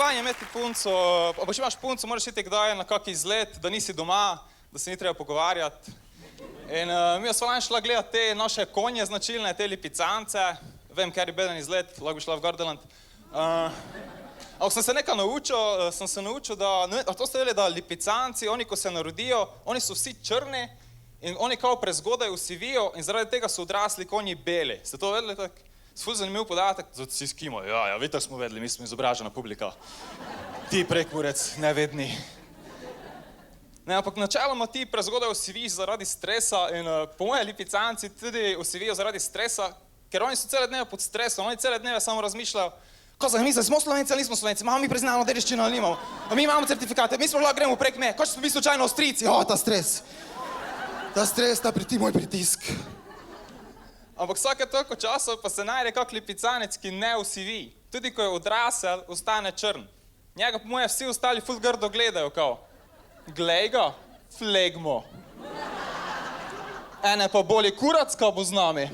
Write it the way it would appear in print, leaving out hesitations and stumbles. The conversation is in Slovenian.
fajn je imeti punco, pa če imaš punco, moraš iti kdaj na kak izlet, da nisi doma, da se ni treba pogovarjati. In mi smo lani šla gledati te naše konje značilne, te lipicance. Vem, ker je beden izlet, lahko bi šla v Gardaland. Ampak sem se nekaj naučil, da, a to ste vedeli, da lipicanci, oni ko se narodijo, oni so vsi črni in oni kao prezgodaj usivijo in zaradi tega so odrasli konji beli. Ste to vedeli tako? Ful zanimiv podatek, zato si skimo, ja, vi tako smo vedeli, mi smo izobražena publika. Ti prekmurec, nevedni. Ne, ampak načeloma ti prezgodaj osiviš zaradi stresa in po moje lipicanci tudi osivijo zaradi stresa, ker oni so cele dneve pod stresom, oni cele dneve samo razmišljajo, ko za misle, smo Slovenci ali nismo Slovenci, mi priznamo dediščino ali nimamo, mi imamo certifikate, mi smo lahko gremo prek meje, ko smo bili slučajno Avstrijci, ta stres, ta moj pritisk. Ampak vsake toliko časa pa se najde kak lipicanec, ki ne osivi. Tudi ko je odrasel, ostane črn. Njega po moje vsi ostali ful grdo gledajo, kao. Glej ga, flegmo. Ene pa boli kurac, ko bo z nami.